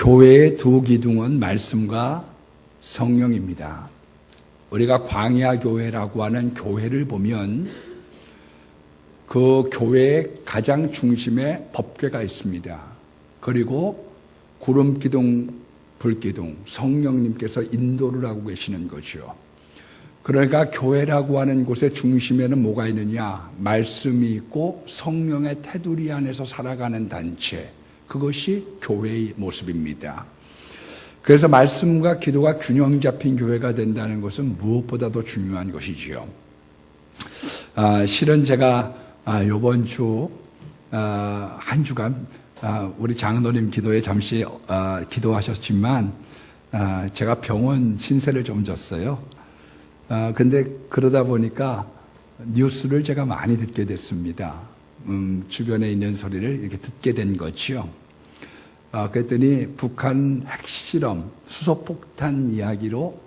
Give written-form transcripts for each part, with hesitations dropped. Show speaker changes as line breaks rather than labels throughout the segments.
교회의 두 기둥은 말씀과 성령입니다. 우리가 광야 교회라고 하는 교회를 보면 그 교회의 가장 중심에 법궤가 있습니다. 그리고 구름 기둥, 불 기둥, 성령님께서 인도를 하고 계시는 거죠. 그러니까 교회라고 하는 곳의 중심에는 뭐가 있느냐? 말씀이 있고 성령의 테두리 안에서 살아가는 단체. 그것이 교회의 모습입니다. 그래서 말씀과 기도가 균형 잡힌 교회가 된다는 것은 무엇보다도 중요한 것이지요. 실은 제가 이번 주 한 주간 우리 장로님 기도에 잠시 기도하셨지만 제가 병원 신세를 좀 졌어요. 근데 그러다 보니까 뉴스를 제가 많이 듣게 됐습니다. 주변에 있는 소리를 이렇게 듣게 된 거지요. 그랬더니 북한 핵실험, 수소폭탄 이야기로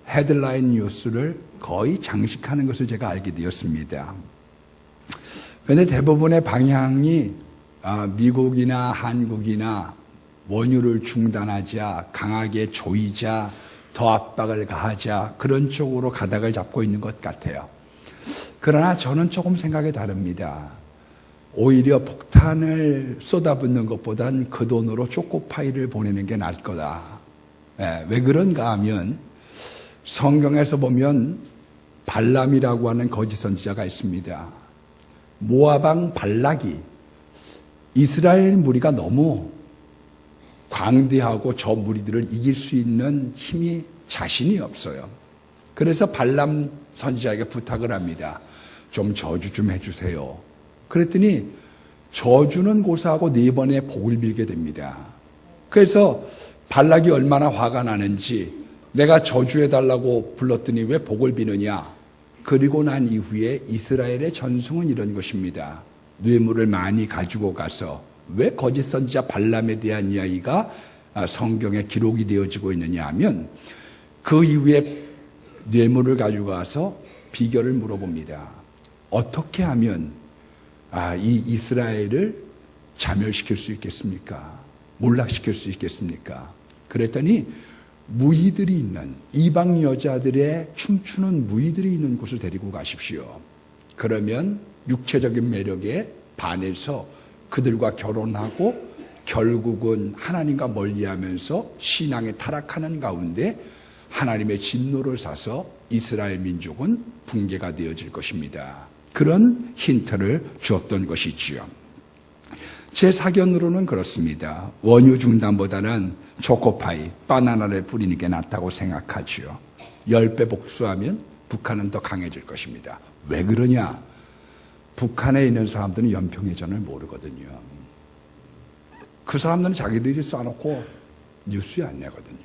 헤드라인 뉴스를 거의 장식하는 것을 제가 알게 되었습니다. 그런데 대부분의 방향이 미국이나 한국이나 원유를 중단하자, 강하게 조이자, 더 압박을 가하자, 그런 쪽으로 가닥을 잡고 있는 것 같아요. 그러나 저는 조금 생각이 다릅니다. 오히려 폭탄을 쏟아붓는 것보단 그 돈으로 초코파이를 보내는 게 나을 거다. 왜 그런가 하면 성경에서 보면 발람이라고 하는 거짓 선지자가 있습니다. 모압 발락이 이스라엘 무리가 너무 광대하고 저 무리들을 이길 수 있는 힘이 자신이 없어요. 그래서 발람 선지자에게 부탁을 합니다. 좀 저주 좀 해주세요. 그랬더니 저주는 고사하고 4번의 복을 빌게 됩니다. 그래서 발락이 얼마나 화가 나는지 내가 저주해달라고 불렀더니 왜 복을 비느냐. 그리고 난 이후에 이스라엘의 전승은 이런 것입니다. 뇌물을 많이 가지고 가서 왜 거짓 선지자 발람에 대한 이야기가 성경에 기록이 되어지고 있느냐 하면 그 이후에 뇌물을 가지고 가서 비결을 물어봅니다. 어떻게 하면 이 이스라엘을 자멸시킬 수 있겠습니까? 몰락시킬 수 있겠습니까? 그랬더니 무희들이 있는 이방 여자들의 춤추는 무희들이 있는 곳을 데리고 가십시오. 그러면 육체적인 매력에 반해서 그들과 결혼하고 결국은 하나님과 멀리하면서 신앙에 타락하는 가운데 하나님의 진노를 사서 이스라엘 민족은 붕괴가 되어질 것입니다. 그런 힌트를 주었던 것이지요. 제 사견으로는 그렇습니다. 원유 중단보다는 초코파이, 바나나를 뿌리는 게 낫다고 생각하지요. 10배 복수하면 북한은 더 강해질 것입니다. 왜 그러냐? 북한에 있는 사람들은 연평해전을 모르거든요. 그 사람들은 자기들이 쏴놓고 뉴스에 안 내거든요.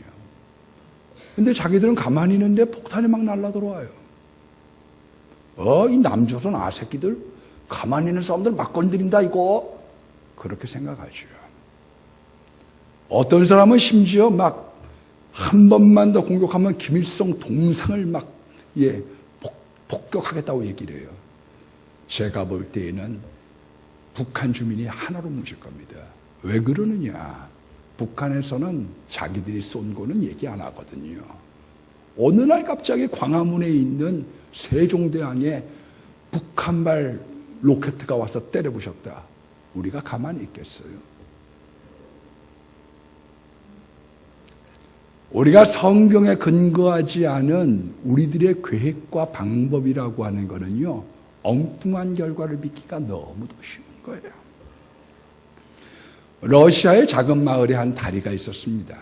근데 자기들은 가만히 있는데 폭탄이 막 날라 들어와요. 이 남조선 아새끼들 가만히 있는 사람들 막 건드린다 이거. 그렇게 생각하죠. 어떤 사람은 심지어 막 한 번만 더 공격하면 김일성 동상을 막 폭격하겠다고 얘기를 해요. 제가 볼 때에는 북한 주민이 하나로 뭉칠 겁니다. 왜 그러느냐? 북한에서는 자기들이 쏜 거는 얘기 안 하거든요. 어느 날 갑자기 광화문에 있는 세종대왕에 북한발 로켓가 와서 때려부셨다. 우리가 가만히 있겠어요? 우리가 성경에 근거하지 않은 우리들의 계획과 방법이라고 하는 거는요, 엉뚱한 결과를 믿기가 너무도 쉬운 거예요. 러시아의 작은 마을에 한 다리가 있었습니다.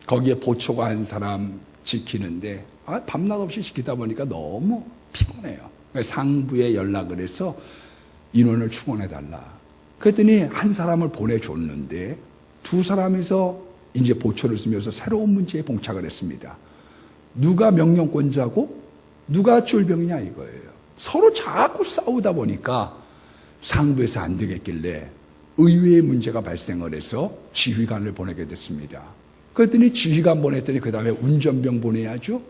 거기에 보초가 한 사람 지키는데 밤낮 없이 지키다 보니까 너무 피곤해요. 상부에 연락을 해서 인원을 충원해달라. 그랬더니 한 사람을 보내줬는데 두 사람에서 이제 보초를 쓰면서 새로운 문제에 봉착을 했습니다. 누가 명령권자고 누가 쫄병이냐 이거예요. 서로 자꾸 싸우다 보니까 상부에서 안 되겠길래 의외의 문제가 발생을 해서 지휘관을 보내게 됐습니다. 그랬더니 지휘관 보냈더니 그 다음에 운전병 보내야죠.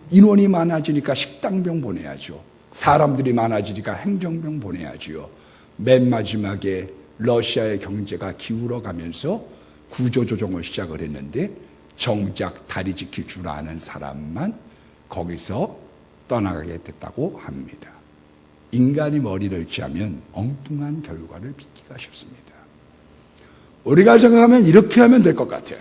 인원이 많아지니까 식당병 보내야죠. 사람들이 많아지니까 행정병 보내야죠. 맨 마지막에 러시아의 경제가 기울어가면서 구조조정을 시작을 했는데 정작 다리 지킬 줄 아는 사람만 거기서 떠나가게 됐다고 합니다. 인간이 머리를 짜면 엉뚱한 결과를 빚기가 쉽습니다. 우리가 생각하면 이렇게 하면 될 것 같아요.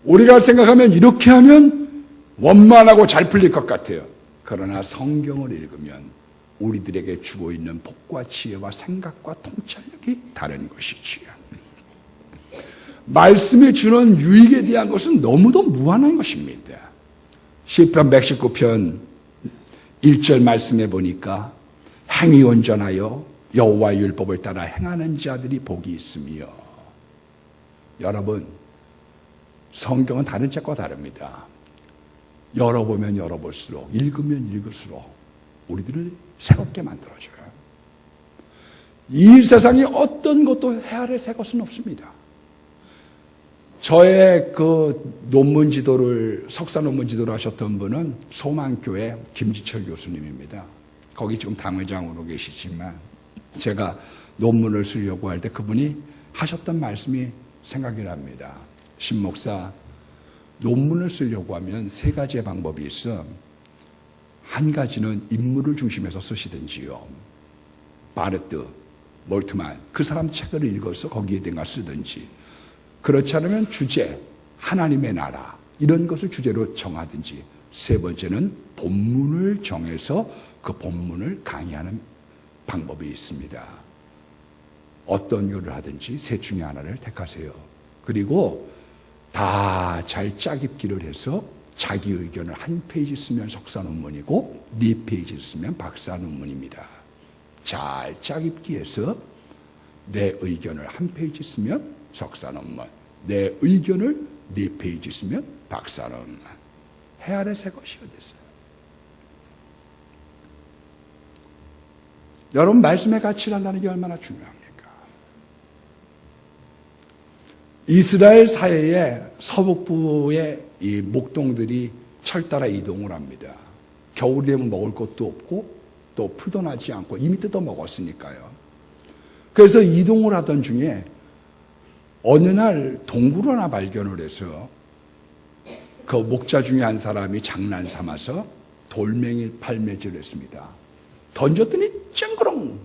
우리가 생각하면 이렇게 하면 원만하고 잘 풀릴 것 같아요. 그러나 성경을 읽으면 우리들에게 주고 있는 복과 지혜와 생각과 통찰력이 다른 것이지요. 말씀이 주는 유익에 대한 것은 너무도 무한한 것입니다. 시편 119편 1절 말씀에 보니까 행위 온전하여 여호와의 율법을 따라 행하는 자들이 복이 있으며, 여러분 성경은 다른 책과 다릅니다. 열어보면 열어볼수록, 읽으면 읽을수록 우리들을 새롭게 만들어줘요. 이 세상에 어떤 것도 헤아려 새 것은 없습니다. 저의 그 논문 지도를, 석사 논문 지도를 하셨던 분은 소망교회 김지철 교수님입니다. 거기 지금 당회장으로 계시지만 제가 논문을 쓰려고 할 때 그분이 하셨던 말씀이 생각이 납니다. 신 목사, 논문을 쓰려고 하면 세 가지의 방법이 있어. 한 가지는 인물을 중심해서 쓰시든지요. 바르트, 몰트만, 그 사람 책을 읽어서 거기에 대한 걸 쓰든지, 그렇지 않으면 주제, 하나님의 나라, 이런 것을 주제로 정하든지, 세 번째는 본문을 정해서 그 본문을 강의하는 방법이 있습니다. 어떤 요를 하든지 셋 중에 하나를 택하세요. 그리고 다 잘 짜깁기를 해서 자기 의견을 한 페이지 쓰면 석사 논문이고 4페이지 쓰면 박사 논문입니다. 잘 짜깁기해서 내 의견을 한 페이지 쓰면 석사 논문, 내 의견을 4페이지 쓰면 박사 논문. 헤아려 새 것이 어딨어요? 여러분, 말씀의 가치를 한다는 게 얼마나 중요합니까? 이스라엘 사회의 서북부의 이 목동들이 철 따라 이동을 합니다. 겨울이 되면 먹을 것도 없고 또 풀도 나지 않고 이미 뜯어 먹었으니까요. 그래서 이동을 하던 중에 어느 날 동굴 하나 발견을 해서 그 목자 중에 한 사람이 장난 삼아서 돌멩이 팔매질을 했습니다. 던졌더니 쨍그렁!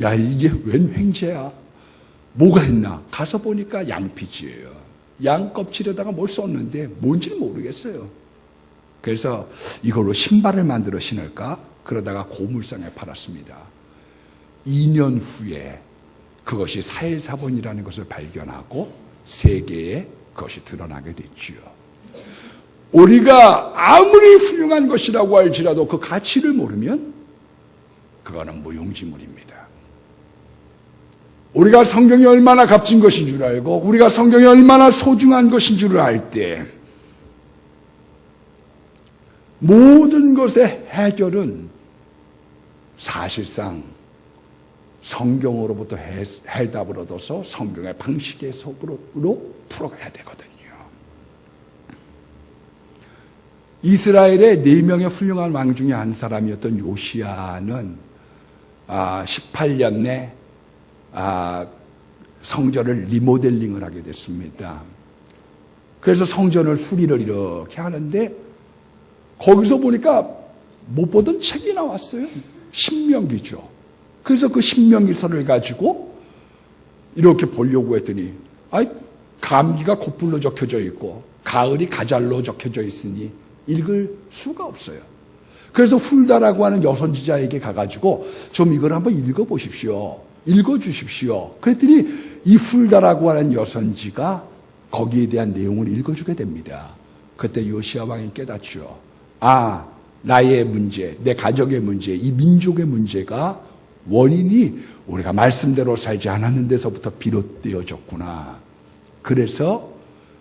야, 이게 웬 횡재야? 뭐가 있나? 가서 보니까 양피지예요. 양 껍질에다가 뭘 썼는데 뭔지는 모르겠어요. 그래서 이걸로 신발을 만들어 신을까? 그러다가 고물상에 팔았습니다. 2년 후에 그것이 사헬사본이라는 것을 발견하고 세계에 그것이 드러나게 됐지요. 우리가 아무리 훌륭한 것이라고 할지라도 그 가치를 모르면 그거는 무용지물입니다. 우리가 성경이 얼마나 값진 것인 줄 알고 우리가 성경이 얼마나 소중한 것인 줄 알 때 모든 것의 해결은 사실상 성경으로부터 해답을 얻어서 성경의 방식의 속으로 풀어가야 되거든요. 이스라엘의 4명의 훌륭한 왕 중에 한 사람이었던 요시야는 18년 내 성전을 리모델링을 하게 됐습니다. 그래서 성전을 수리를 이렇게 하는데 거기서 보니까 못 보던 책이 나왔어요. 신명기죠. 그래서 그 신명기서를 가지고 이렇게 보려고 했더니 감기가 콧불로 적혀져 있고 가을이 가잘로 적혀져 있으니 읽을 수가 없어요. 그래서 훌다라고 하는 여선지자에게 가가지고 좀 이걸 한번 읽어보십시오. 읽어주십시오. 그랬더니 이 훌다라고 하는 여선지가 거기에 대한 내용을 읽어주게 됩니다. 그때 요시야 왕이 깨닫죠. 나의 문제, 내 가족의 문제, 이 민족의 문제가 원인이 우리가 말씀대로 살지 않았는 데서부터 비롯되어졌구나. 그래서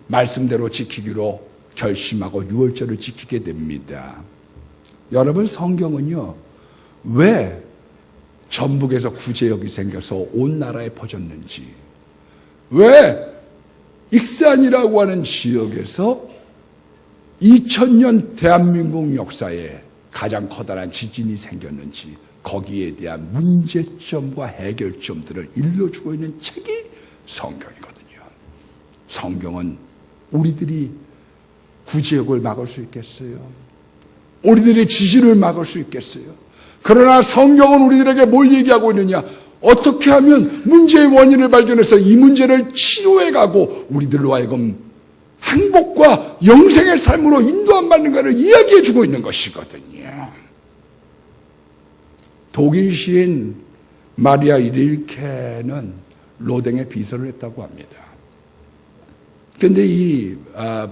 말씀대로 지키기로 결심하고 유월절을 지키게 됩니다. 여러분, 성경은요, 왜 전북에서 구제역이 생겨서 온 나라에 퍼졌는지, 왜 익산이라고 하는 지역에서 2000년 대한민국 역사에 가장 커다란 지진이 생겼는지 거기에 대한 문제점과 해결점들을 일러주고 있는 책이 성경이거든요. 성경은 우리들이 구제욕을 막을 수 있겠어요? 우리들의 지진을 막을 수 있겠어요? 그러나 성경은 우리들에게 뭘 얘기하고 있느냐? 어떻게 하면 문제의 원인을 발견해서 이 문제를 치료해가고 우리들로 하여금 행복과 영생의 삶으로 인도 안 받는가를 이야기해주고 있는 것이거든요. 독일 시인 마리아 릴케는 로댕에 비서를 했다고 합니다. 그런데 이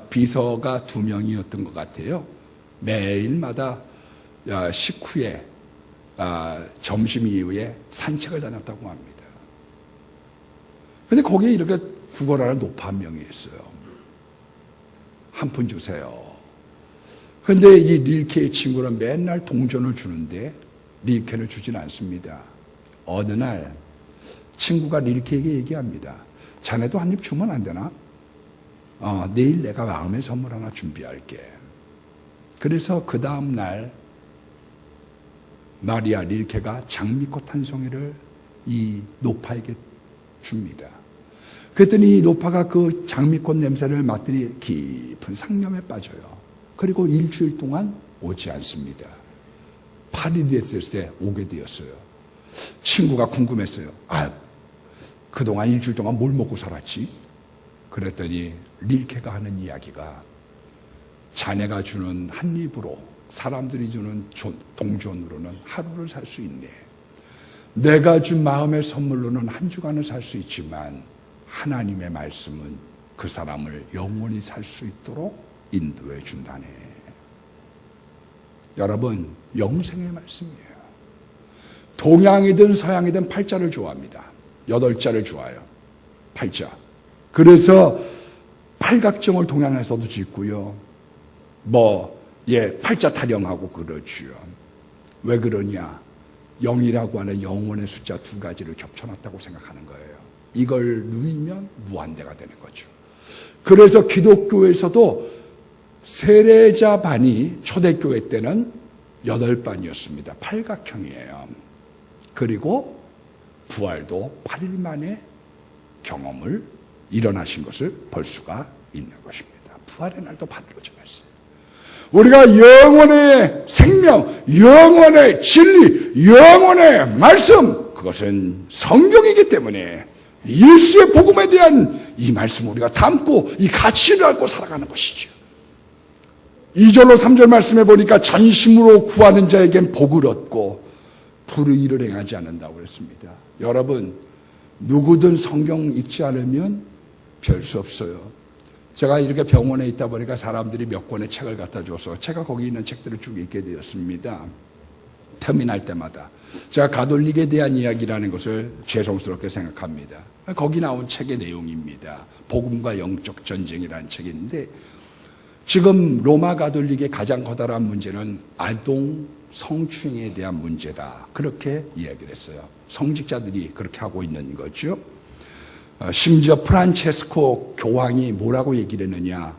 비서가 2명이었던 것 같아요. 매일마다 식후에 점심 이후에 산책을 다녔다고 합니다. 그런데 거기에 이렇게 구걸하는 노파 한 명이 있어요. 한 푼 주세요. 그런데 이 릴케의 친구는 맨날 동전을 주는데 릴케는 주진 않습니다. 어느 날 친구가 릴케에게 얘기합니다. 자네도 한 입 주면 안 되나? 내일 내가 마음의 선물 하나 준비할게. 그래서 그 다음 날 마리아 릴케가 장미꽃 한 송이를 이 노파에게 줍니다. 그랬더니 이 노파가 그 장미꽃 냄새를 맡더니 깊은 상념에 빠져요. 그리고 일주일 동안 오지 않습니다. 8일이 됐을 때 오게 되었어요. 친구가 궁금했어요. 그동안 일주일 동안 뭘 먹고 살았지? 그랬더니 릴케가 하는 이야기가 자네가 주는 한 입으로 사람들이 주는 동전으로는 하루를 살 수 있네. 내가 준 마음의 선물로는 한 주간을 살 수 있지만 하나님의 말씀은 그 사람을 영원히 살 수 있도록 인도해 준다네. 여러분, 영생의 말씀이에요. 동양이든 서양이든 팔자를 좋아합니다. 8자를 좋아해요. 팔자. 그래서 팔각정을 동양에서도 짓고요. 팔자 타령하고 그러지요. 왜 그러냐? 0이라고 하는 영혼의 숫자 2가지를 겹쳐놨다고 생각하는 거예요. 이걸 누이면 무한대가 되는 거죠. 그래서 기독교에서도 세례자 반이 초대교회 때는 8반이었습니다. 팔각형이에요. 그리고 부활도 8일 만에 경험을 일어나신 것을 볼 수가 있는 것입니다. 부활의 날도 8일로 정했어요. 우리가 영원의 생명, 영원의 진리, 영원의 말씀, 그것은 성경이기 때문에 예수의 복음에 대한 이 말씀을 우리가 담고 이 가치를 알고 살아가는 것이죠. 2절로 3절 말씀해 보니까 전심으로 구하는 자에겐 복을 얻고 불의를 행하지 않는다고 그랬습니다. 여러분, 누구든 성경 읽지 않으면 별 수 없어요. 제가 이렇게 병원에 있다 보니까 사람들이 몇 권의 책을 갖다 줘서 제가 거기 있는 책들을 쭉 읽게 되었습니다. 터미날 때마다. 제가 가톨릭에 대한 이야기라는 것을 죄송스럽게 생각합니다. 거기 나온 책의 내용입니다. 복음과 영적 전쟁이라는 책인데 지금 로마 가톨릭의 가장 커다란 문제는 아동 성추행에 대한 문제다. 그렇게 이야기를 했어요. 성직자들이 그렇게 하고 있는 거죠. 심지어 프란체스코 교황이 뭐라고 얘기를 했느냐.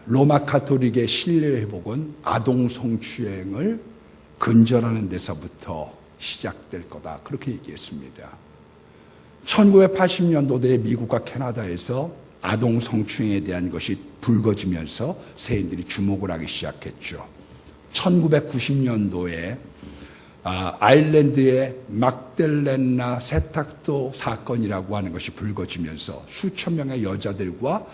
로마 가톨릭의 신뢰 회복은 아동 성추행을 근절하는 데서부터 시작될 거다. 그렇게 얘기했습니다. 1980년도에 미국과 캐나다에서 아동 성추행에 대한 것이 불거지면서 세인들이 주목을 하기 시작했죠. 1990년도에 아일랜드의 막델레나 세탁도 사건이라고 하는 것이 불거지면서 수천 명의 여자들과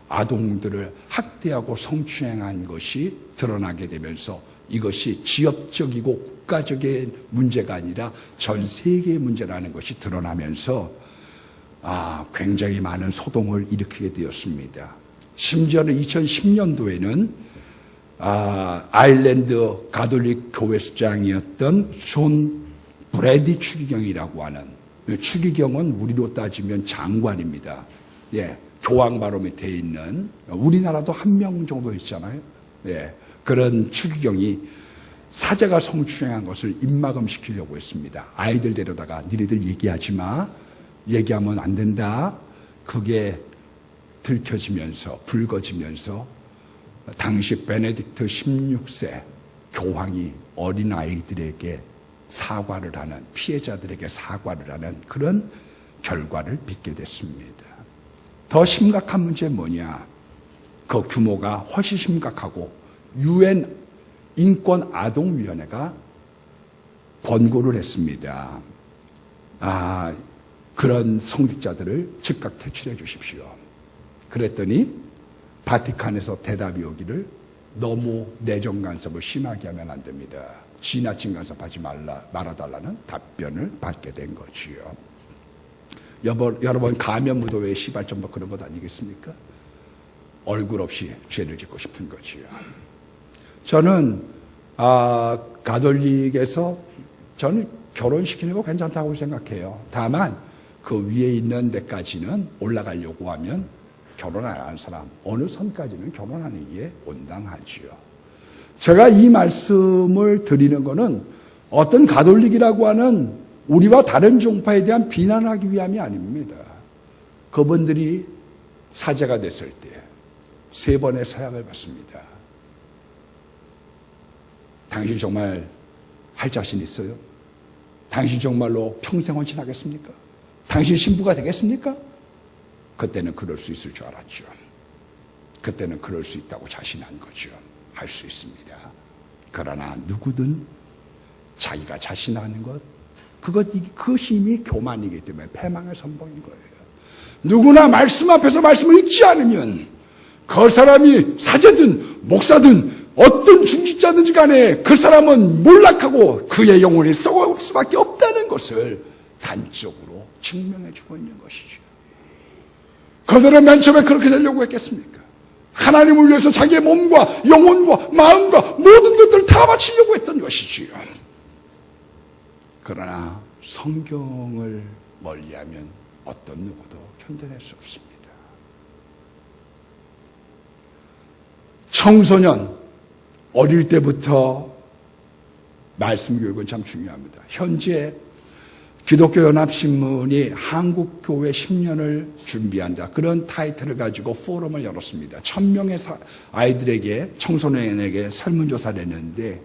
아동들을 학대하고 성추행한 것이 드러나게 되면서 이것이 지역적이고 국가적인 문제가 아니라 전 세계의 문제라는 것이 드러나면서 굉장히 많은 소동을 일으키게 되었습니다. 심지어는 2010년도에는 아일랜드 가톨릭 교회 수장이었던 존 브래디 추기경이라고 하는, 추기경은 우리로 따지면 장관입니다. 교황 바로 밑에 있는, 우리나라도 한 명 정도 있잖아요. 그런 추기경이 사제가 성추행한 것을 입막음시키려고 했습니다. 아이들 데려다가 니네들 얘기하지 마. 얘기하면 안 된다. 그게 들켜지면서 불거지면서 당시 베네딕트 16세 교황이 어린아이들에게 사과를 하는, 피해자들에게 사과를 하는 그런 결과를 빚게 됐습니다. 더 심각한 문제는 뭐냐? 그 규모가 훨씬 심각하고 UN 인권아동위원회가 권고를 했습니다. 그런 성직자들을 즉각 퇴출해 주십시오. 그랬더니 바티칸에서 대답이 오기를 너무 내정 간섭을 심하게 하면 안 됩니다. 지나친 간섭하지 말아달라는 답변을 받게 된 거지요. 여러분 감염 무도회 시발점도 그런 것 아니겠습니까? 얼굴 없이 죄를 짓고 싶은 거지요. 저는 가톨릭에서 저는 결혼시키는 거 괜찮다고 생각해요. 다만 그 위에 있는 데까지는 올라가려고 하면 결혼 안 한 사람 어느 선까지는 결혼하는 게 온당하지요. 제가 이 말씀을 드리는 거는 어떤 가톨릭이라고 하는 우리와 다른 종파에 대한 비난을 하기 위함이 아닙니다. 그분들이 사제가 됐을 때 3번의 서약을 받습니다. 당신 정말 할 자신 있어요? 당신 정말로 평생 헌신하겠습니까? 당신 신부가 되겠습니까? 그때는 그럴 수 있을 줄 알았죠. 그때는 그럴 수 있다고 자신한 거죠. 할 수 있습니다. 그러나 누구든 자기가 자신하는 것, 그것이 이미 교만이기 때문에 패망의 선봉인 거예요. 누구나 말씀 앞에서 말씀을 읽지 않으면 그 사람이 사제든 목사든 어떤 중직자든지 간에 그 사람은 몰락하고 그의 영혼이 썩어올 수밖에 없다는 것을 단적으로 증명해 주고 있는 것이죠. 그들은 맨 처음에 그렇게 되려고 했겠습니까? 하나님을 위해서 자기의 몸과 영혼과 마음과 모든 것들을 다 바치려고 했던 것이지요. 그러나 성경을 멀리하면 어떤 누구도 견뎌낼 수 없습니다. 청소년 어릴 때부터 말씀 교육은 참 중요합니다. 현재 기독교연합신문이 한국교회 10년을 준비한다. 그런 타이틀을 가지고 포럼을 열었습니다. 1000명의 아이들에게, 청소년에게 설문조사를 했는데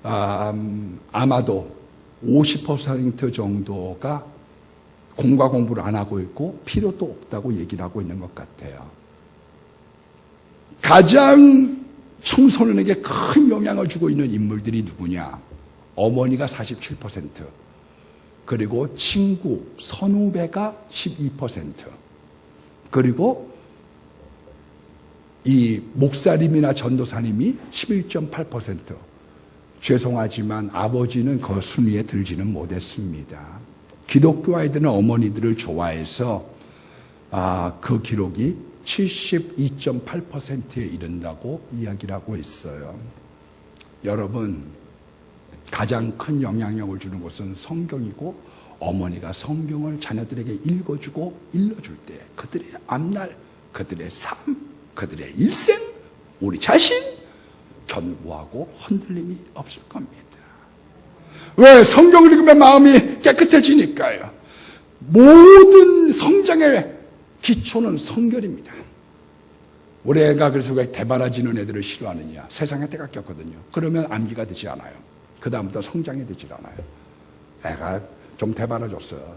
아마도 50% 정도가 공과 공부를 안 하고 있고 필요도 없다고 얘기를 하고 있는 것 같아요. 가장 청소년에게 큰 영향을 주고 있는 인물들이 누구냐? 어머니가 47%, 그리고 친구, 선후배가 12%, 그리고 이 목사님이나 전도사님이 11.8%. 죄송하지만 아버지는 그 순위에 들지는 못했습니다. 기독교 아이들은 어머니들을 좋아해서 그 기록이 72.8%에 이른다고 이야기를 하고 있어요. 여러분, 가장 큰 영향력을 주는 것은 성경이고 어머니가 성경을 자녀들에게 읽어주고 일러줄 때 그들의 앞날, 그들의 삶, 그들의 일생, 우리 자신 견고하고 흔들림이 없을 겁니다. 왜? 성경을 읽으면 마음이 깨끗해지니까요. 모든 성장의 기초는 성결입니다. 우리 애가 그래서 왜 대바라지는 애들을 싫어하느냐? 세상에 때가 꼈거든요. 그러면 암기가 되지 않아요. 그 다음부터 성장이 되질 않아요. 애가 좀 대바라졌어요.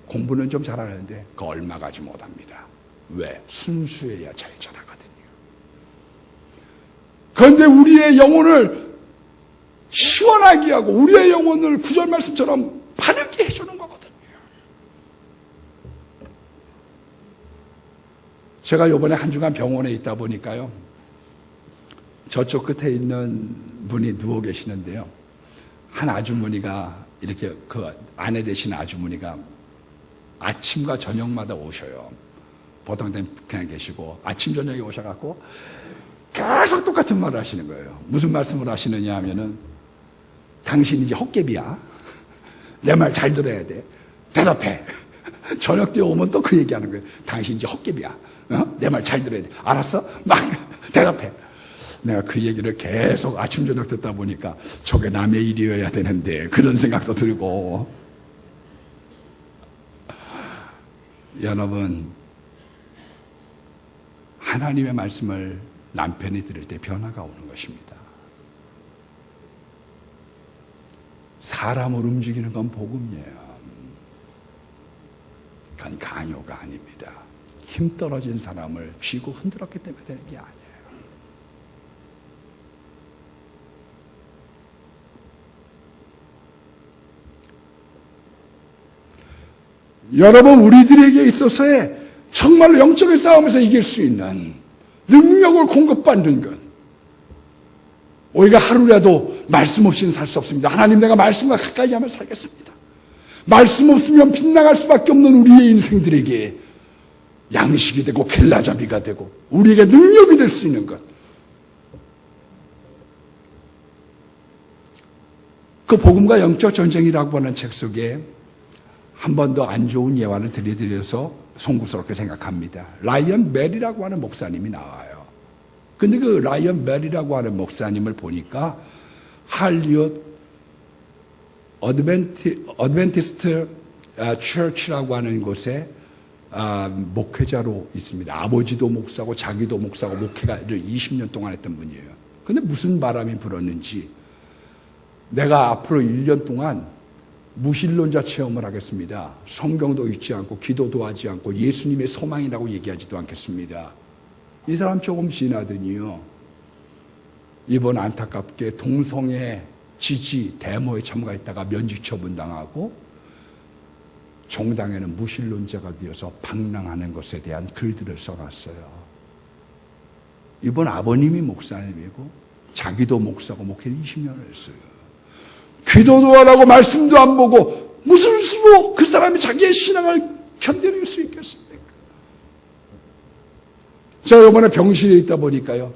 공부는 좀 잘하는데 그 얼마 가지 못합니다. 왜? 순수해야 잘 자라거든요. 그런데 우리의 영혼을 시원하게 하고 우리의 영혼을 구절 말씀처럼 바르게 해주는 거거든요. 제가 이번에 한 주간 병원에 있다 보니까요, 저쪽 끝에 있는 분이 누워 계시는데요, 한 아주머니가 이렇게 그 아내 되신 아주머니가 아침과 저녁마다 오셔요. 보통 때는 그냥 계시고 아침 저녁에 오셔갖고 계속 똑같은 말을 하시는 거예요. 무슨 말씀을 하시느냐 하면은, 당신 이제 헛개비야. 내 말 잘 들어야 돼. 대답해. 저녁 때 오면 또 그 얘기하는 거예요. 당신 이제 헛개비야. 내 말 잘 들어야 돼. 알았어? 막 대답해. 내가 그 얘기를 계속 아침 저녁 듣다 보니까 저게 남의 일이어야 되는데 그런 생각도 들고. 여러분, 하나님의 말씀을 남편이 들을 때 변화가 오는 것입니다. 사람을 움직이는 건 복음이에요. 그건 강요가 아닙니다. 힘 떨어진 사람을 쥐고 흔들었기 때문에 되는 게 아니에요. 여러분, 우리들에게 있어서의 정말로 영적인 싸움에서 이길 수 있는 능력을 공급받는 것, 우리가 하루라도 말씀 없이는 살 수 없습니다. 하나님, 내가 말씀과 가까이 하면 살겠습니다. 말씀 없으면 빗나갈 수밖에 없는 우리의 인생들에게 양식이 되고 켈라잡이가 되고 우리에게 능력이 될 수 있는 것, 그 복음과 영적 전쟁이라고 하는 책 속에 한 번 더 안 좋은 예화를 들려드려서 송구스럽게 생각합니다. 라이언 멜이라고 하는 목사님이 나와요. 근데 그 라이언 멜이라고 하는 목사님을 보니까 할리우드 어드벤티스트 처치라고 하는 곳에 목회자로 있습니다. 아버지도 목사고 자기도 목사고 목회를 20년 동안 했던 분이에요. 근데 무슨 바람이 불었는지 내가 앞으로 1년 동안 무신론자 체험을 하겠습니다. 성경도 읽지 않고 기도도 하지 않고 예수님의 소망이라고 얘기하지도 않겠습니다. 이 사람 조금 지나더니요, 이번 안타깝게 동성애 지지 데모에 참가했다가 면직 처분당하고 종당에는 무신론자가 되어서 방랑하는 것에 대한 글들을 써놨어요. 이번 아버님이 목사님이고 자기도 목사고 목회를 20년을 했어요. 기도도 안 하고 말씀도 안 보고 무슨 수로 그 사람이 자기의 신앙을 견뎌낼 수 있겠습니까? 저 이번에 병실에 있다 보니까요,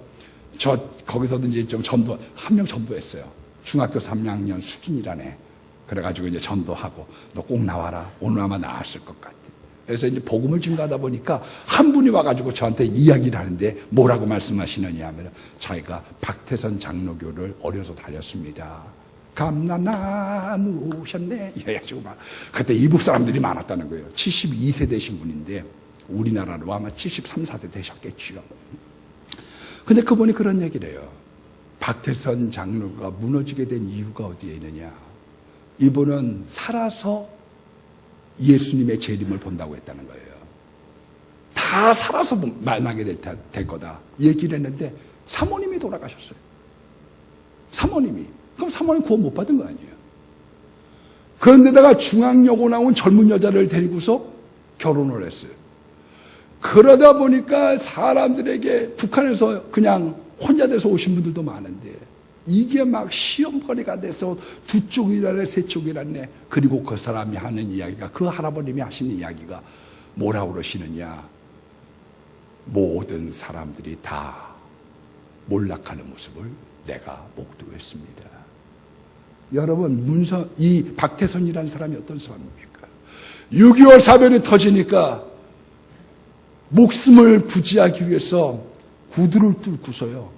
저 거기서든지 좀 전도, 한 명 전도했어요. 중학교 3학년 숙인이라네. 그래가지고 이제 전도하고 너 꼭 나와라. 오늘 아마 나았을 것 같아. 그래서 이제 복음을 증가하다 보니까 한 분이 와가지고 저한테 이야기를 하는데 뭐라고 말씀하시느냐 하면 자기가 박태선 장로교를 어려서 다녔습니다. 감남나무 오셨네. 이래가지고 막 그때 이북 사람들이 많았다는 거예요. 72세 되신 분인데 우리나라로 아마 73, 4대 되셨겠지요. 근데 그분이 그런 얘기를 해요. 박태선 장로가 무너지게 된 이유가 어디에 있느냐. 이분은 살아서 예수님의 재림을 본다고 했다는 거예요. 다 살아서 만나게 될 거다 얘기를 했는데 사모님이 돌아가셨어요. 사모님이. 그럼 사모님 구원 못 받은 거 아니에요. 그런데다가 중앙여고 나온 젊은 여자를 데리고서 결혼을 했어요. 그러다 보니까 사람들에게 북한에서 그냥 혼자 돼서 오신 분들도 많은데 이게 막 시험거리가 돼서 두 쪽이라네 세 쪽이라네. 그리고 그 사람이 하는 이야기가, 그 할아버님이 하시는 이야기가 뭐라고 그러시느냐. 모든 사람들이 다 몰락하는 모습을 내가 목도했습니다. 여러분, 이 박태선이라는 사람이 어떤 사람입니까? 6.25 사변이 터지니까 목숨을 부지하기 위해서 구두를 뚫고서요,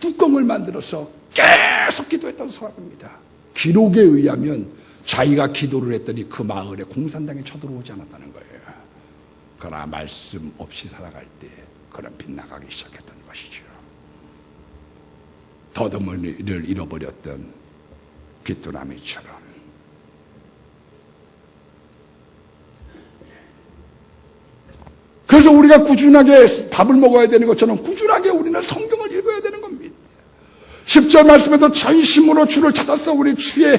뚜껑을 만들어서 계속 기도했던 사람입니다. 기록에 의하면 자기가 기도를 했더니 그 마을에 공산당이 쳐들어오지 않았다는 거예요. 그러나 말씀 없이 살아갈 때 그런 빗나가기 시작했던 것이죠. 더듬이를 잃어버렸던 귀뚜라미처럼. 그래서 우리가 꾸준하게 밥을 먹어야 되는 것처럼 꾸준하게 우리는 성경을 읽어야 되는 겁니다. 10절 말씀에도 전심으로 주를 찾아서 우리 주의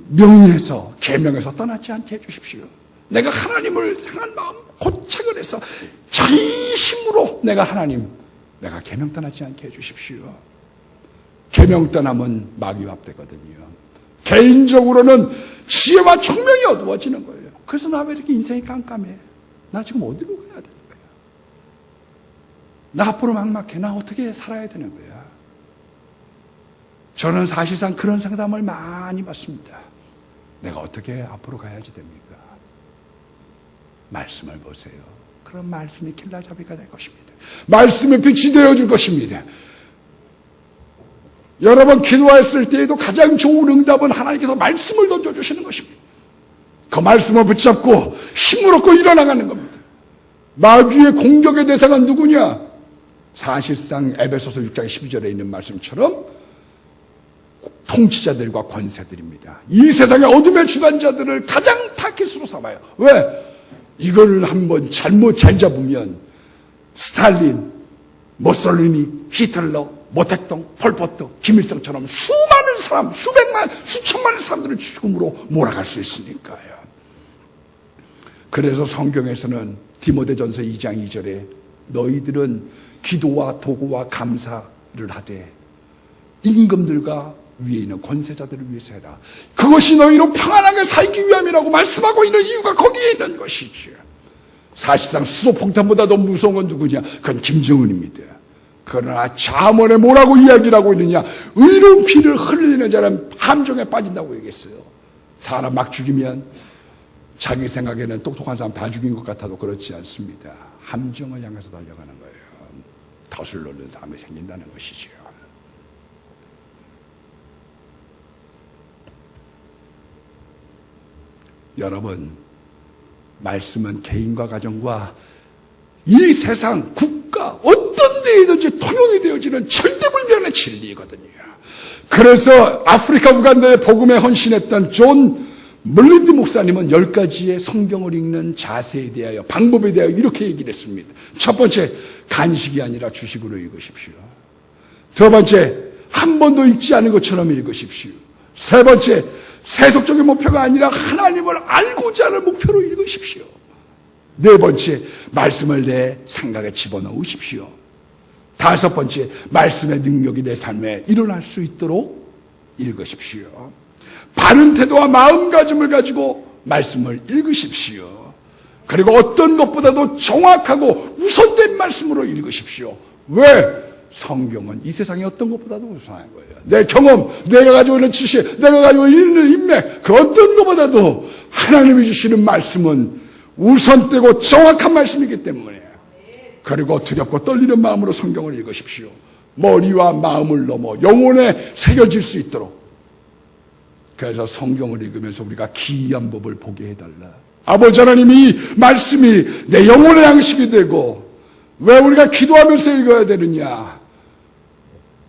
명예에서 계명에서 떠나지 않게 해주십시오. 내가 하나님을 향한 마음 고착을 해서 전심으로 내가 계명 떠나지 않게 해주십시오. 계명 떠나면 마귀밥 되거든요. 개인적으로는 지혜와 총명이 어두워지는 거예요. 그래서 나 왜 이렇게 인생이 깜깜해? 나 지금 어디로 가야 되는 거야? 나 앞으로 막막해. 나 어떻게 살아야 되는 거야? 저는 사실상 그런 상담을 많이 받습니다. 내가 어떻게 앞으로 가야지 됩니까? 말씀을 보세요. 그런 말씀이 길라잡이가 될 것입니다. 말씀의 빛이 되어줄 것입니다. 여러분, 기도했을 때에도 가장 좋은 응답은 하나님께서 말씀을 던져주시는 것입니다. 그 말씀을 붙잡고 힘을 얻고 일어나가는 겁니다. 마귀의 공격의 대상은 누구냐? 사실상 에베소서 6장 12절에 있는 말씀처럼 통치자들과 권세들입니다. 이 세상의 어둠의 주관자들을 가장 타깃으로 삼아요. 왜? 이걸 한번 잘못 잘 잡으면 스탈린, 모솔리니, 히틀러, 모택동, 폴포트, 김일성처럼 수많은 사람, 수백만, 수천만의 사람들을 죽음으로 몰아갈 수 있으니까요. 그래서 성경에서는 디모데전서 2장 2절에 너희들은 기도와 도구와 감사를 하되 임금들과 위에 있는 권세자들을 위해서 해라. 그것이 너희로 평안하게 살기 위함이라고 말씀하고 있는 이유가 거기에 있는 것이죠. 사실상 수소폭탄보다 더 무서운 건 누구냐? 그건 김정은입니다. 그러나 잠언에 뭐라고 이야기를 하고 있느냐? 의로운 피를 흘리는 자는 함정에 빠진다고 얘기했어요. 사람 막 죽이면 자기 생각에는 똑똑한 사람 다 죽인 것 같아도 그렇지 않습니다. 함정을 향해서 달려가는 거예요. 덫을 놓는 사람이 생긴다는 것이죠. 여러분, 말씀은 개인과 가정과 이 세상, 국가, 어떤 데이든지 통용이 되어지는 절대불변의 진리거든요. 그래서 아프리카 우간다에 복음에 헌신했던 존 물린디 목사님은 10가지의 성경을 읽는 자세에 대하여, 방법에 대하여 이렇게 얘기를 했습니다. 첫 번째, 간식이 아니라 주식으로 읽으십시오. 두 번째, 한 번도 읽지 않은 것처럼 읽으십시오. 세 번째, 세속적인 목표가 아니라 하나님을 알고자 하는 목표로 읽으십시오. 네 번째, 말씀을 내 생각에 집어넣으십시오. 다섯 번째, 말씀의 능력이 내 삶에 일어날 수 있도록 읽으십시오. 바른 태도와 마음가짐을 가지고 말씀을 읽으십시오. 그리고 어떤 것보다도 정확하고 우선된 말씀으로 읽으십시오. 왜? 성경은 이 세상의 어떤 것보다도 우선한 거예요. 내 경험, 내가 가지고 있는 지식, 내가 가지고 있는 인맥, 그 어떤 것보다도 하나님이 주시는 말씀은 우선되고 정확한 말씀이기 때문에, 그리고 두렵고 떨리는 마음으로 성경을 읽으십시오. 머리와 마음을 넘어 영혼에 새겨질 수 있도록. 그래서 성경을 읽으면서 우리가 기이한 법을 보게 해달라. 아버지 하나님이 이 말씀이 내 영혼의 양식이 되고, 왜 우리가 기도하면서 읽어야 되느냐?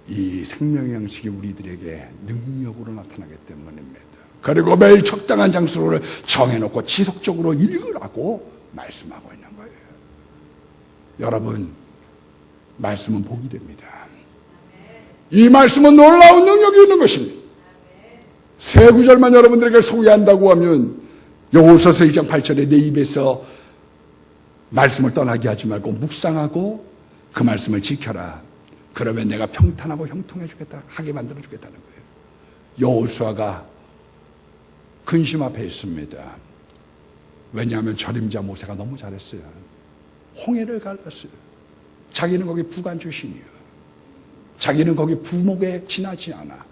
이 생명의 양식이 우리들에게 능력으로 나타나기 때문입니다. 그리고 매일 적당한 장소를 정해놓고 지속적으로 읽으라고 말씀하고 있는 거예요. 여러분, 말씀은 복이 됩니다. 이 말씀은 놀라운 능력이 있는 것입니다. 세 구절만 여러분들에게 소개한다고 하면, 여호수아서 1장 8절에 내 입에서 말씀을 떠나게 하지 말고 묵상하고 그 말씀을 지켜라. 그러면 내가 평탄하고 형통해 주겠다, 하게 만들어 주겠다는 거예요. 여호수아가 근심 앞에 있습니다. 왜냐하면 절임자 모세가 너무 잘했어요. 홍해를 갈랐어요. 자기는 거기 부관 출신이에요. 자기는 거기 부목에 지나지 않아.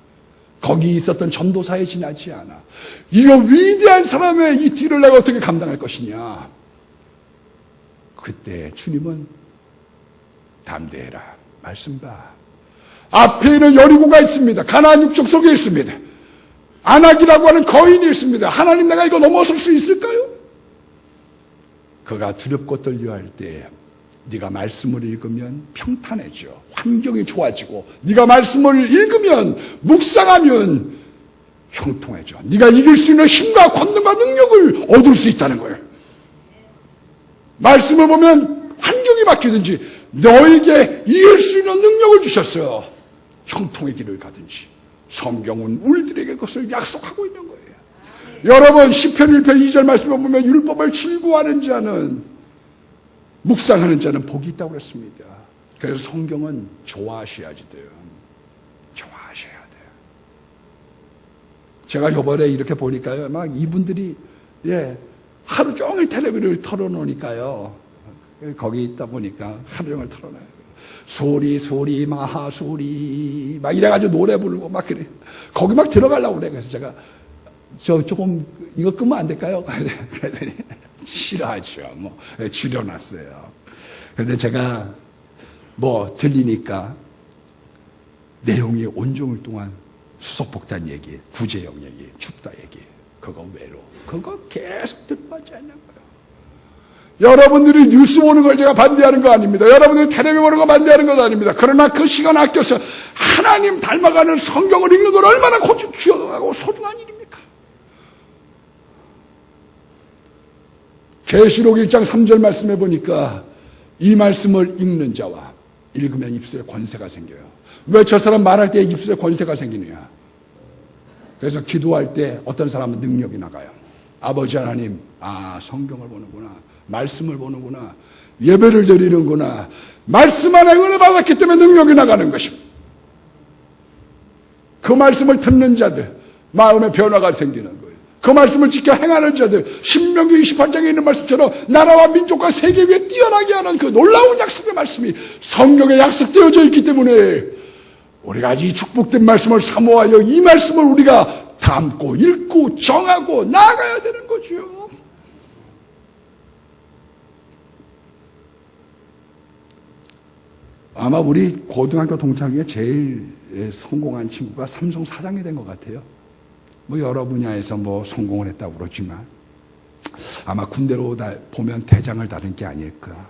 거기 있었던 전도사에 지나지 않아. 이거 위대한 사람의 이 뒤를 내가 어떻게 감당할 것이냐. 그때 주님은 담대해라, 말씀 봐. 앞에 있는 여리고가 있습니다. 가나안 육족 속에 있습니다. 아낙이라고 하는 거인이 있습니다. 하나님, 내가 이거 넘어설 수 있을까요? 그가 두렵고 떨려할 때 네가 말씀을 읽으면 평탄해져. 환경이 좋아지고, 네가 말씀을 읽으면, 묵상하면 형통해져. 네가 이길 수 있는 힘과 권능과 능력을 얻을 수 있다는 거예요. 말씀을 보면 환경이 바뀌든지 너에게 이길 수 있는 능력을 주셨어요. 형통의 길을 가든지. 성경은 우리들에게 그것을 약속하고 있는 거예요. 여러분, 시편 1편 2절 말씀을 보면 율법을 즐거워하는 자는, 묵상하는 자는 복이 있다고 그랬습니다. 그래서 성경은 좋아하셔야지 돼요. 좋아하셔야 돼요. 제가 이번에 이렇게 보니까요, 막 이분들이 하루 종일 텔레비를 털어놓으니까요, 거기 있다 보니까 하루 종일 털어놔요. 소리 마하소리 막 이래가지고 노래 부르고 막 그래. 거기 막 들어가려고 그래. 그래서 제가 조금 이거 끄면 안 될까요? 그랬더니 싫어하죠. 줄여놨어요. 그런데 제가 들리니까 내용이 온종일 동안 수소폭탄 얘기, 구제역 얘기, 춥다 얘기, 그거 외로, 그거 계속 들어가지 않는 거예요. 여러분들이 뉴스 보는 걸 제가 반대하는 거 아닙니다. 여러분들이 텔레비전 보는 거 반대하는 것도 아닙니다. 그러나 그 시간 아껴서 하나님 닮아가는 성경을 읽는 건 얼마나 귀하고 소중한 일입니까? 계시록 1장 3절 말씀해 보니까 이 말씀을 읽는 자와 읽으면 입술에 권세가 생겨요. 왜 저 사람 말할 때 입술에 권세가 생기느냐? 그래서 기도할 때 어떤 사람은 능력이 나가요. 아버지 하나님, 성경을 보는구나. 말씀을 보는구나. 예배를 드리는구나. 말씀 안에 은혜 받았기 때문에 능력이 나가는 것입니다. 그 말씀을 듣는 자들, 마음의 변화가 생기는 거예요. 그 말씀을 지켜 행하는 자들, 신명기 28장에 있는 말씀처럼 나라와 민족과 세계 위에 뛰어나게 하는 그 놀라운 약속의 말씀이 성경에 약속되어져 있기 때문에 우리가 이 축복된 말씀을 사모하여 이 말씀을 우리가 담고 읽고 정하고 나아가야 되는 거죠. 아마 우리 고등학교 동창 중에 제일 성공한 친구가 삼성 사장이 된 것 같아요. 뭐 여러 분야에서 뭐 성공을 했다고 그러지만 아마 군대로 보면 대장을 다룬 게 아닐까.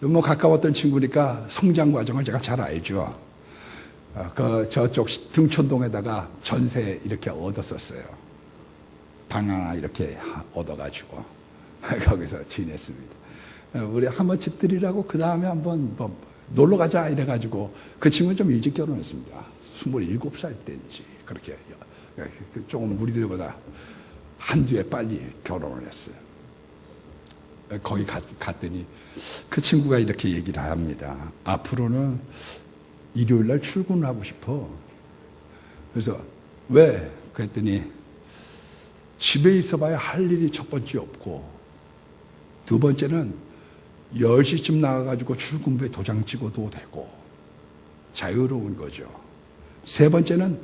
뭐 가까웠던 친구니까 성장 과정을 제가 잘 알죠. 저쪽 등촌동에다가 전세 이렇게 얻었었어요. 방 하나 이렇게 얻어가지고 거기서 지냈습니다. 우리 한번 집들이라고 그 다음에 한번 뭐 놀러 가자 이래가지고 그 친구는 좀 일찍 결혼했습니다. 27살 때인지 그렇게 조금 우리들보다 한두 해 빨리 결혼을 했어요. 거기 갔더니 그 친구가 이렇게 얘기를 합니다. 앞으로는 일요일 날 출근하고 싶어. 그래서 왜? 그랬더니 집에 있어봐야 할 일이 첫 번째 없고 두 번째는 10시쯤 나가가지고 출근부에 도장 찍어도 되고 자유로운 거죠. 세 번째는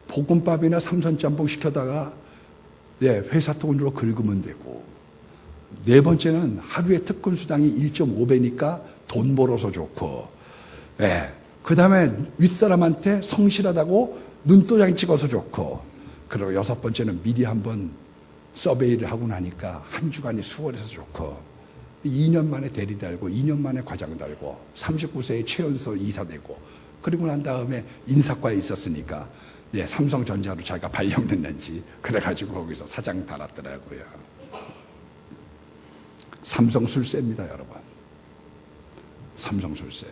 볶음밥이나 삼선짬뽕 시켜다가 회사 돈으로 긁으면 되고 네 번째는 하루에 특근 수당이 1.5배니까 돈 벌어서 좋고 그 다음에 윗사람한테 성실하다고 눈도장 찍어서 좋고 그리고 여섯 번째는 미리 한번 서베이를 하고 나니까 한 주간이 수월해서 좋고 2년 만에 대리 달고 2년 만에 과장 달고 39세에 최연소 이사 되고 그리고 난 다음에 인사과에 있었으니까 삼성전자로 자기가 발령냈는지 그래가지고 거기서 사장 달았더라고요. 삼성 술세입니다, 여러분. 삼성 술세요.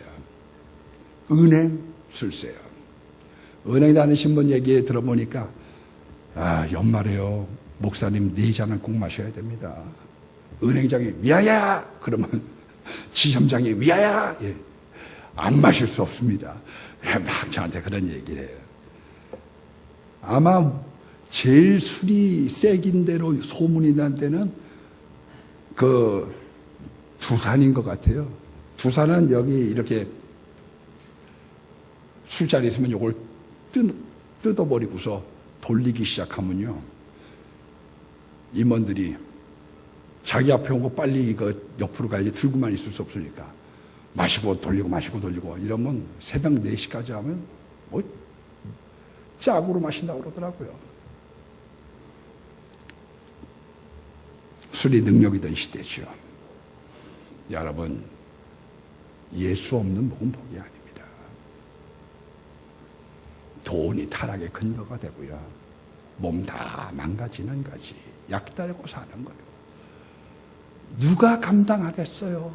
은행 술세요. 은행 다니신 분 얘기 들어보니까 연말에요. 목사님 4잔은 꼭 마셔야 됩니다. 은행장이 위하야 그러면 지점장이 위하야 안 마실 수 없습니다. 막 저한테 그런 얘기를 해요. 아마 제일 술이 세긴 대로 소문이 난 데는 그 두산인 것 같아요. 두산은 여기 이렇게 술자리 있으면 이걸 뜯어버리고서 돌리기 시작하면요. 임원들이 자기 앞에 온 거 빨리 이거 옆으로 가야지 들고만 있을 수 없으니까 마시고 돌리고 마시고 돌리고 이러면 새벽 4시까지 하면 뭐 짝으로 마신다고 그러더라고요. 술이 능력이던 시대죠. 여러분, 예수 없는 복은 복이 아닙니다. 돈이 타락의 근거가 되고요. 몸 다 망가지는 거지. 약 달고 사는 거예요. 누가 감당하겠어요?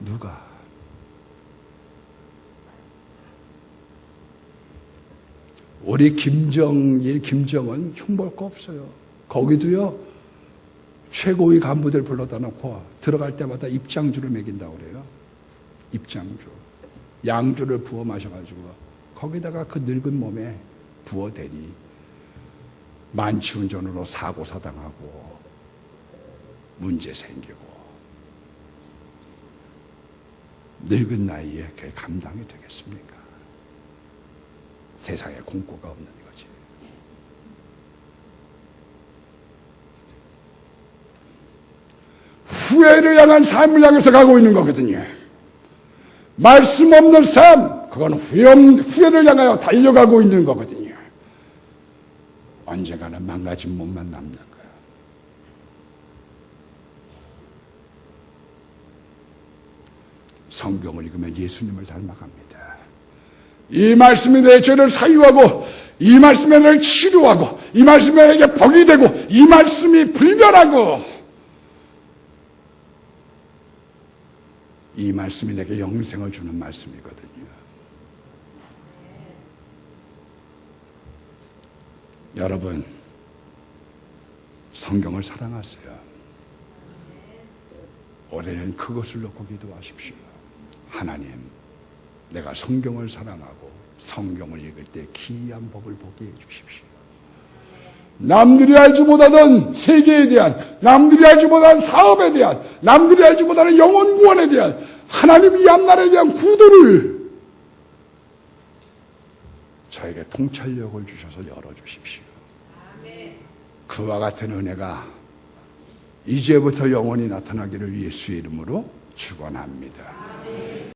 누가? 우리 김정일, 김정은 흉볼 거 없어요. 거기도요, 최고위 간부들 불러다 놓고 들어갈 때마다 입장주를 먹인다고 그래요. 입장주. 양주를 부어 마셔가지고 거기다가 그 늙은 몸에 부어대니 만취운전으로 사고 사당하고 문제 생기고 늙은 나이에 그게 감당이 되겠습니까? 세상에 공고가 없는 거지. 후회를 향한 삶을 향해서 가고 있는 거거든요. 말씀 없는 삶, 그건 후회를 향하여 달려가고 있는 거거든요. 언젠가는 망가진 몸만 남는 거예요. 성경을 읽으면 예수님을 닮아갑니다. 이 말씀이 내 죄를 사유하고 이 말씀에 나를 치료하고 이 말씀이 나에게 복이 되고 이 말씀이 불변하고 이 말씀이 내게 영생을 주는 말씀이거든요. 여러분, 성경을 사랑하세요. 올해는 그것을 놓고 기도하십시오. 하나님, 내가 성경을 사랑하고 성경을 읽을 때 기이한 법을 보게 해주십시오. 남들이 알지 못하던 세계에 대한, 남들이 알지 못하는 사업에 대한, 남들이 알지 못하는 영혼 구원에 대한, 하나님 이 앞날에 대한 구도를 저에게 통찰력을 주셔서 열어주십시오. 그와 같은 은혜가 이제부터 영원히 나타나기를 예수의 이름으로 축원합니다.